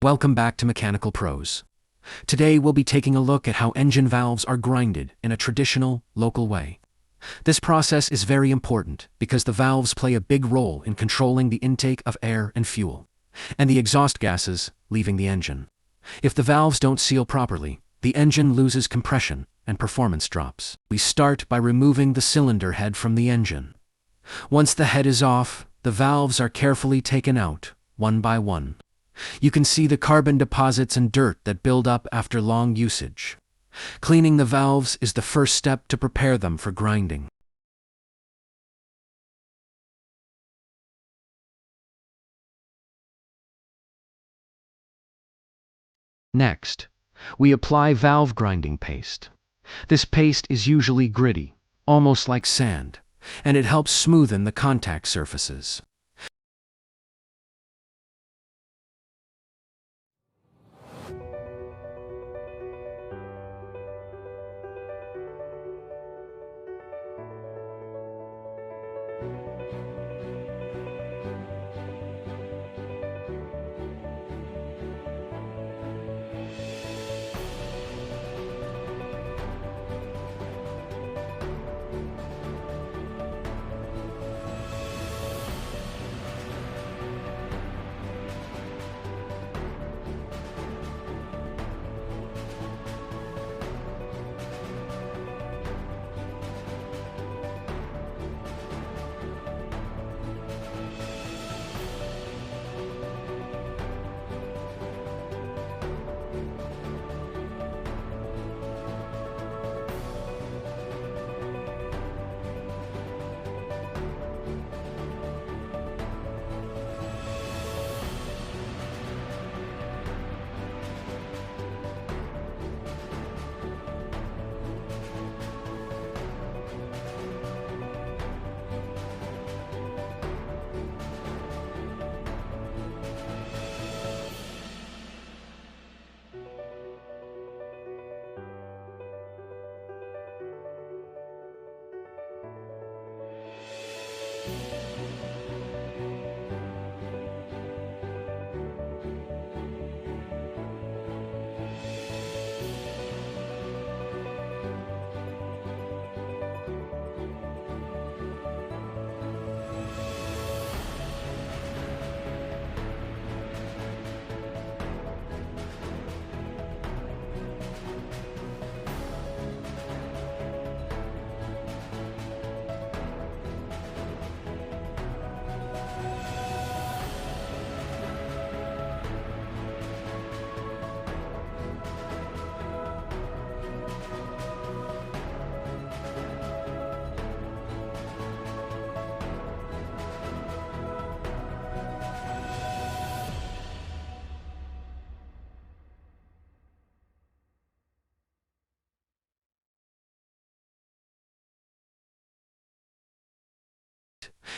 Welcome back to Mechanical Pros. Today we'll be taking a look at how engine valves are grinded in a traditional, local way. This process is very important because the valves play a big role in controlling the intake of air and fuel, and the exhaust gases leaving the engine. If the valves don't seal properly, the engine loses compression and performance drops. We start by removing the cylinder head from the engine. Once the head is off, the valves are carefully taken out, one by one. You can see the carbon deposits and dirt that build up after long usage. Cleaning the valves is the first step to prepare them for grinding. Next, we apply valve grinding paste. This paste is usually gritty, almost like sand, and it helps smoothen the contact surfaces.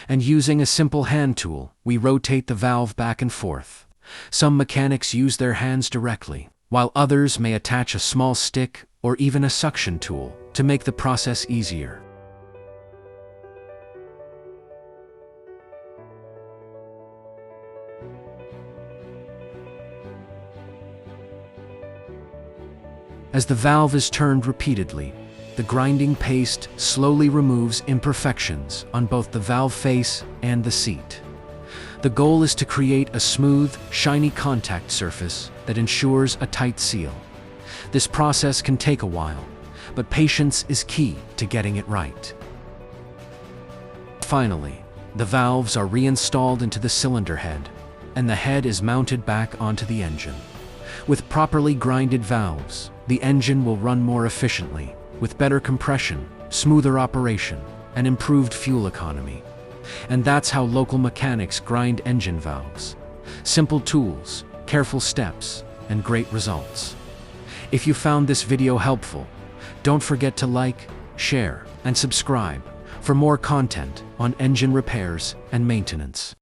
And using a simple hand tool, we rotate the valve back and forth. Some mechanics use their hands directly, while others may attach a small stick or even a suction tool to make the process easier. As the valve is turned repeatedly, the grinding paste slowly removes imperfections on both the valve face and the seat. The goal is to create a smooth, shiny contact surface that ensures a tight seal. This process can take a while, but patience is key to getting it right. Finally, the valves are reinstalled into the cylinder head, and the head is mounted back onto the engine. With properly grinded valves, the engine will run more efficiently, with better compression, smoother operation, and improved fuel economy. And that's how local mechanics grind engine valves. Simple tools, careful steps, and great results. If you found this video helpful, don't forget to like, share, and subscribe for more content on engine repairs and maintenance.